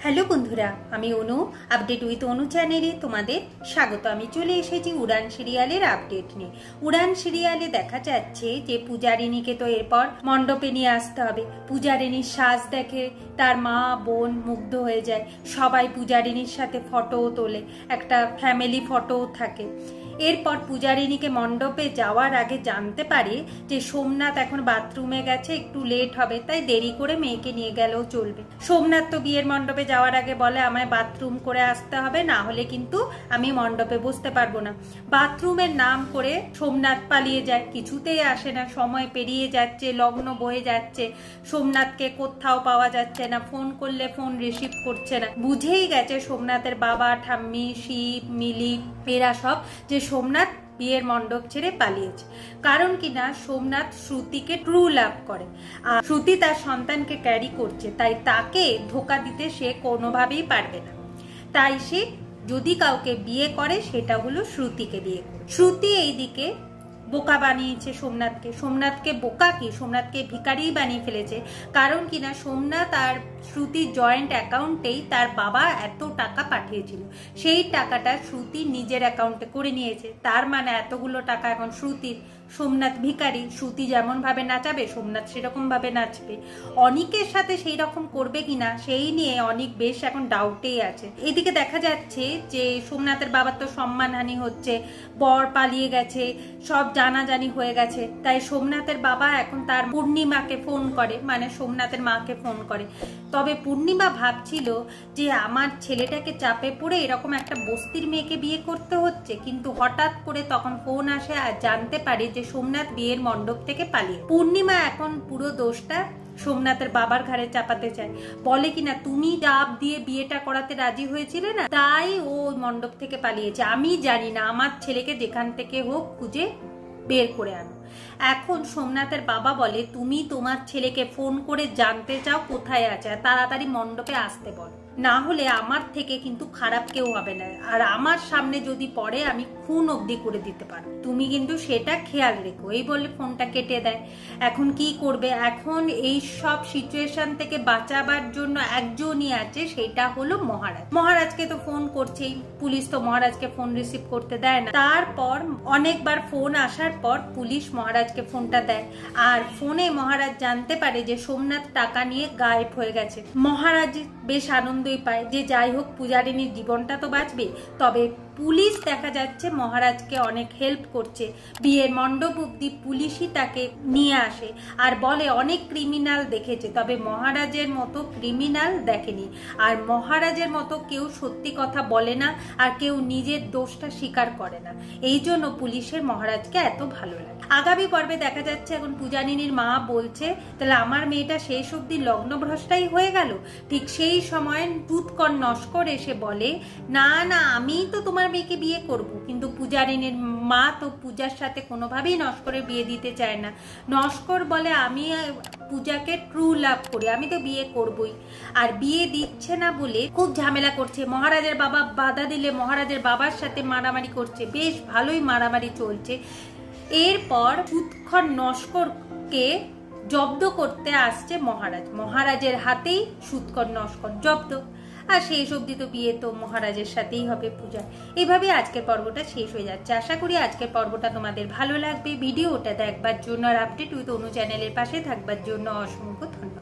Hello বন্ধুরা, আমি অনু। Update with অনু চ্যানেলে তোমাদের স্বাগত। আমি চলে এসেছি উড়ান সিরিয়ালের আপডেট নিয়ে। উড়ান সিরিয়ালে দেখা যাচ্ছে যে পূজারিনীকে তো এরপর মণ্ডপে নিয়ে আসতে হবে। পূজারিনীর সাজ দেখে তার মা বোন মুগ্ধ হয়ে যায়। সবাই পূজারিনীর সাথে ফটোও তোলে, একটা ফ্যামিলি ফটোও থাকে। এরপর পূজারিনীকে মণ্ডপে যাওয়ার আগে জানতে পারে যে সোমনাথ এখন বাথরুমে গেছে, একটু লেট হবে, তাই দেরি করে মেয়েকে নিয়ে গেলেও চলবে। সোমনাথ তো বিয়ের মণ্ডপে যাওয়ার আগে বলে আমায় বাথরুম করে আসতে হবে, না হলে কিন্তু আমি মণ্ডপে বসতে পারবো না। বাথরুমের নাম করে সোমনাথ পালিয়ে যায়, কিছুতেই আসে না। সময় পেরিয়ে যাচ্ছে, লগ্ন বয়ে যাচ্ছে, সোমনাথকে কোথাও পাওয়া যাচ্ছে না। ফোন করলে ফোন রিসিভ করছে না। বুঝেই গেছে সোমনাথের বাবা, ঠাম্মি, শিব, মিলি এরা সব যে সোমনাথ বিয়ের মণ্ডপ ছেড়ে পালিয়েছে। কারণ কিনা সোমনাথ শ্রুতিকে ট্রু লাভ করে, আর শ্রুতি তার সন্তানকে ক্যারি করছে, তাই তাকে ধোকা দিতে সে কোনোভাবেই পারবে না। তাই সে যদি কাউকে বিয়ে করে সেটা হলো শ্রুতিকে বিয়ে করে। শ্রুতি এইদিকে বোকা বানিয়েছে সোমনাথকে। সোমনাথকে বোকা কি, সোমনাথকে ভিখারি বানিয়ে ফেলেছে। কারণ কিনা সোমনাথ আর শ্রুতির জয়েন্ট অ্যাকাউন্টেই তার বাবা এত টাকা পাঠিয়েছিল, সেই টাকাটা শ্রুতি নিজের অ্যাকাউন্টে করে নিয়েছে। তার মানে এতগুলো টাকা এখন শ্রুতির। সোমনাথ ভিখারি, শ্রুতি যেমন ভাবে নাচাবে সোমনাথ সেরকম ভাবে নাচবে। অনিকের সাথে সেই রকম করবে কিনা সেই নিয়ে অনেক বেশ এখন ডাউটেই আছে। এদিকে দেখা যাচ্ছে যে সোমনাথের বাবার তো সম্মানহানি হচ্ছে, বর পালিয়ে গেছে, সব জানাজানি হয়ে গেছে। তাই সোমনাথের বাবা এখন তার পূর্ণিমাকে ফোন করে, মানে সোমনাথের মাকে ফোন করে। তবে পূর্ণিমা ভাবছিল যে আমার ছেলেটাকে চাপে পড়ে এরকম একটা বস্তির মেয়েকে বিয়ে করতে হচ্ছে, কিন্তু হঠাৎ করে তখন ফোন আসে আর জানতে পারে যে সোমনাথ বিয়ের মণ্ডপ থেকে পালিয়ে। পূর্ণিমা এখন পুরো দোষটা সোমনাথের বাবার ঘাড়ে চাপাতে চায়। বলে কিনা তুমি চাপ দিয়ে বিয়েটা করাতে রাজি হয়েছিলে না, তাই ও মণ্ডপ থেকে পালিয়েছে। আমি জানি না, আমার ছেলেকে যেখান থেকে হোক খুঁজে বের করে আনো। এখন সোমনাথের বাবা বলে তুমি তোমার ছেলেকে ফোন করে জানতে চাও কোথায় আছে, তাড়াতাড়ি মণ্ডপে আসতে বল, না হলে আমার থেকে কিন্তু খারাপ কেউ হবে না, আর আমার সামনে যদি পড়ে আমি খুন অবধি করে দিতে পারো, তুমি কিন্তু সেটা খেয়াল রেখো। এই বলে ফোনটা কেটে দেয়। এখন কি করবে? এখন এই সব সিচুয়েশন থেকে বাঁচাবার জন্য একজনই আছে, সেটা হলো মহারাজ। মহারাজকে তো ফোন করছেই, পুলিশ তো মহারাজকে ফোন রিসিভ করতে দেয় না। তারপর অনেকবার ফোন আসার পর পুলিশ মহারাজকে ফোনটা দেয়, আর ফোনে মহারাজ জানতে পারে যে সোমনাথ টাকা নিয়ে গায়েব হয়ে গেছে। মহারাজ বেশ আনন্দই পায় যে যাই হোক পূজারিনীর জীবনটা তো বাঁচবে। তবে পুলিশ দেখা যাচ্ছে মহারাজকে অনেক হেল্প করছে। বিয়ের মণ্ডপ অব্দি পুলিশই তাকে নিয়ে আসে আর বলে অনেক ক্রিমিনাল দেখেছে, তবে মহারাজের মতো ক্রিমিনাল দেখেনি। আর মহারাজের মতো কেউ সত্যি কথা বলে না, আর কেউ নিজের দোষটা স্বীকার করে না। এই জন্য পুলিশের মহারাজকে এত ভালো লাগে। আগামী পর্বে দেখা যাচ্ছে এখন পূজারিনীর মা বলছে তাহলে আমার মেয়েটা শেষ অব্দি লগ্নভ্রষ্টাই হয়ে গেল। ঠিক সেই সময় টুৎকর নস্কর এসে বলে না না, আমি তো তোমার মেয়েকে বিয়ে করব। কিন্তু পূজারিনীর মা তো পূজার সাথে কোনোভাবেই নস্করের বিয়ে দিতে চায় না। নস্কর বলে আমি পূজাকে ট্রু লাভ করি, আমি তো বিয়ে করবই। আর বিয়ে দিচ্ছে না বলে খুব ঝামেলা করছে। মহারাজের বাবা বাধা দিলে মহারাজের বাবার সাথে মারামারি করছে, বেশ ভালোই মারামারি চলছে। এরপর টুৎকর নস্করকে জব্দ করতে আসছে মহারাজ। মহারাজের হাতেই সুৎকর নস্কর জব্দ। আর শেষ অবধি তো বিয়ে তো মহারাজের সাথেই হবে পূজা। এইভাবে আজকের পর্বটা শেষ হয়ে যাচ্ছে। আশা করি আজকের পর্বটা তোমাদের ভালো লাগবে। ভিডিওটা দেখবার জন্য আর আপডেট উইথ অনু চ্যানেলের পাশে থাকবার জন্য অসংখ্য ধন্যবাদ।